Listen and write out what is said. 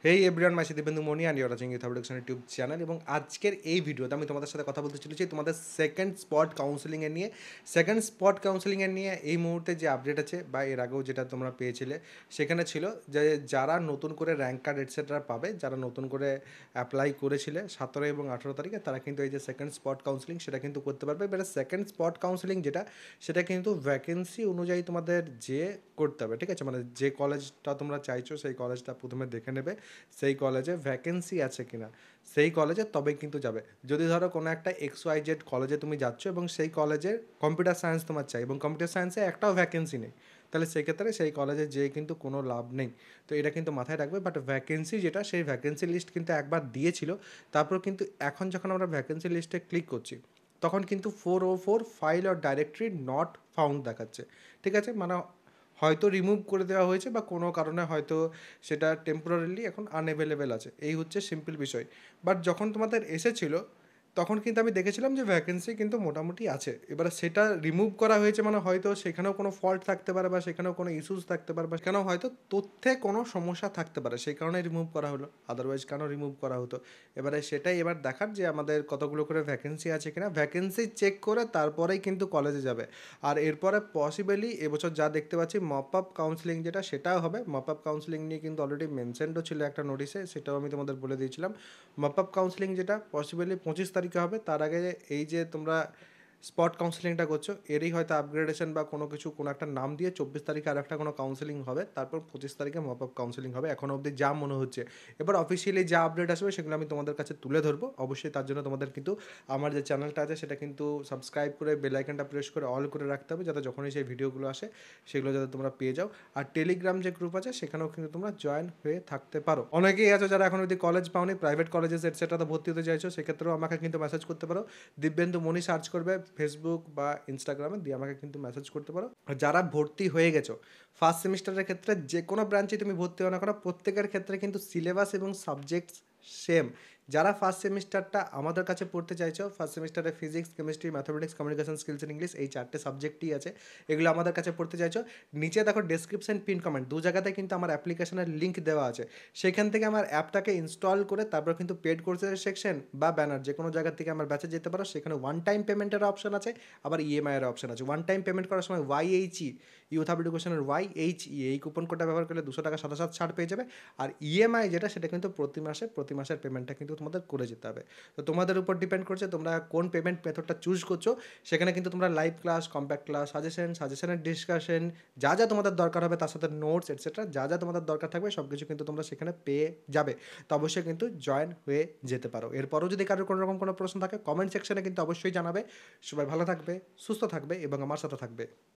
Hey everyone, my Dibendu Moni and you're watching youth production YouTube channel. এবং আজকের এই ভিডিওতে আমি তোমাদের সাথে কথা বলতে চলেছি তোমাদের সেকেন্ড স্পট কাউন্সেলিংয়ের নিয়ে। সেকেন্ড স্পট কাউন্সেলিংয়ের নিয়ে এই মুহূর্তে যে আপডেট আছে বা এর আগেও যেটা তোমরা পেয়েছিলে সেখানে ছিল যে যারা নতুন করে র্যাঙ্ক কার্ড এটসেট্রা পাবে, যারা নতুন করে অ্যাপ্লাই করেছিলে 17 এবং 18 তারিখে, তারা কিন্তু এই যে সেকেন্ড স্পট কাউন্সেলিং সেটা কিন্তু করতে পারবে। এবারে সেকেন্ড স্পট কাউন্সেলিং যেটা, সেটা কিন্তু ভ্যাকেন্সি অনুযায়ী তোমাদের যে করতে হবে, ঠিক আছে? মানে যে কলেজটা তোমরা চাইছো সেই কলেজটা প্রথমে দেখে নেবে সেই কলেজে ভ্যাকেন্সি আছে কিনা, সেই কলেজে তবেই কিন্তু যাবে। যদি ধরো কোনো একটা XYZ কলেজে তুমি যাচ্ছ এবং সেই কলেজের কম্পিউটার সায়েন্স তোমার চাই এবং কম্পিউটার সায়েন্সে একটাও ভ্যাকেন্সি নেই, তাহলে সেক্ষেত্রে সেই কলেজে যেয়ে কিন্তু কোনো লাভ নেই। তো এটা কিন্তু মাথায় রাখবে। বাট ভ্যাকেন্সি যেটা, সেই ভ্যাকেন্সি লিস্ট কিন্তু একবার দিয়েছিল, তারপর কিন্তু এখন যখন আমরা ভ্যাকেন্সি লিস্টে ক্লিক করছি তখন কিন্তু 404 file or directory not found দেখাচ্ছে, ঠিক আছে? মানে হয়তো রিমুভ করে দেওয়া হয়েছে বা কোনো কারণে হয়তো সেটা টেম্পোরারিলি এখন আনঅ্যাভেলেবেল আছে, এই হচ্ছে সিম্পল বিষয়। বাট যখন তোমাদের এসেছিলো তখন কিন্তু আমি দেখেছিলাম যে ভ্যাকেন্সি কিন্তু মোটামুটি আছে। এবারে সেটা রিমুভ করা হয়েছে মানে হয়তো সেখানেও কোনো ফল্ট থাকতে পারে বা সেখানেও কোনো ইস্যুস থাকতে পারে বা সেখানেও হয়তো তথ্যে কোনো সমস্যা থাকতে পারে, সেই কারণে রিমুভ করা হলো। আদারওয়াইজ কেন রিমুভ করা হতো? এবারে সেটাই এবার দেখার যে আমাদের কতগুলো করে ভ্যাকেন্সি আছে কিনা, ভ্যাকেন্সি চেক করে তারপরেই কিন্তু কলেজে যাবে। আর এরপরে পসিবলি এবছর যা দেখতে পাচ্ছি মপ আপ কাউন্সিলিং যেটা, সেটাও হবে। মপ আপ কাউন্সিলিং নিয়ে কিন্তু অলরেডি মেনশনও ছিল একটা নোটিশে, সেটাও আমি তোমাদের বলে দিয়েছিলাম। মপ আপ কাউন্সিলিং যেটা পসিবলি 25 তারিখে হবে। তার আগে এই যে তোমরা স্পট কাউন্সিলিংটা করছো এরই হয়তো আপগ্রেডেশন বা কোনো কিছু, কোনো একটা নাম দিয়ে 24 তারিখে আর একটা কোনো কাউন্সিলিং হবে, তারপর 25 তারিখে মপ আপ কাউন্সিলিং হবে, এখনও অবধি যা মনে হচ্ছে। এবার অফিসিয়ালি যা আপডেট আসবে সেগুলো আমি তোমাদের কাছে তুলে ধরবো অবশ্যই। তার জন্য তোমাদের কিন্তু আমার যে চ্যানেলটা আছে সেটা কিন্তু সাবস্ক্রাইব করে বেল আইকনটা প্রেস করে অল করে রাখতে হবে, যাতে যখনই সেই ভিডিওগুলো আসে সেগুলো যাতে তোমরা পেয়ে যাও। আর টেলিগ্রাম যে গ্রুপ আছে সেখানেও কিন্তু তোমরা জয়েন হয়ে থাকতে পারো। অনেকেই আছো যারা এখন অবধি কলেজ পাওনি, প্রাইভেট কলেজেস এটসেট্রাতে ভর্তি হতে চাইছো, সেক্ষেত্রেও আমাকে কিন্তু মেসেজ করতে পারো। দিব্যেন্দু মনি সার্চ করবে ফেসবুক বা ইনস্টাগ্রামে, দিয়ে আমাকে কিন্তু মেসেজ করতে পারো। আর যারা ভর্তি হয়ে গেছো ফার্স্ট সেমিস্টারের ক্ষেত্রে, যে কোনো ব্রাঞ্চে তুমি ভর্তি হও না কেন, প্রত্যেকের ক্ষেত্রে কিন্তু সিলেবাস এবং সাবজেক্টস সেম। যারা ফার্স্ট সেমিস্টারটা আমাদের কাছে পড়তে চাইছো, ফার্স্ট সেমিস্টারে physics, chemistry, mathematics, communication skills in English, এই 4টে সাবজেক্টই আছে, এগুলো আমাদের কাছে পড়তে চাইছো, নিচে দেখো ডেসক্রিপশন পিন কমেন্ট দু জায়গাতে কিন্তু আমার অ্যাপ্লিকেশনের লিঙ্ক দেওয়া আছে। সেখান থেকে আমার অ্যাপটাকে ইনস্টল করে তারপর কিন্তু পেড কোর্সের সেকশন বা ব্যানার যে কোনো জায়গা থেকে আমার ব্যাচে যেতে পারো। সেখানে ওয়ান টাইম পেমেন্টের অপশন আছে, আবার EMI এর অপশন আছে। ওয়ান টাইম পেমেন্ট করার সময় YHE, ইউথ হাব এডুকেশনের YHE, এই কুপন কোডটা ব্যবহার করলে 200 টাকা সাথে সাথে ছাড় পেয়ে যাবে। আর EMI যেটা, সেটা কিন্তু প্রতি মাসের পেমেন্টটা কিন্তু তোমাদের করে যেতে হবে। তো তোমাদের উপর ডিপেন্ড করছে তোমরা কোন পেমেন্ট মেথডটা চুজ করছো। সেখানে কিন্তু তোমরা লাইভ ক্লাস, কম্প্যাক্ট ক্লাস, সাজেশনের ডিসকাশন, যা যা তোমাদের দরকার হবে, তার সাথে নোটস এটসেট্রা যা যা তোমাদের দরকার থাকবে সব কিছু কিন্তু তোমরা সেখানে পেয়ে যাবে। তো অবশ্যই কিন্তু জয়েন হয়ে যেতে পারো। এরপরও যদি কারোর কোনো রকম কোনো প্রশ্ন থাকে কমেন্ট সেকশনে কিন্তু অবশ্যই জানাবে। সবাই ভালো থাকবে, সুস্থ থাকবে এবং আমার সাথে থাকবে।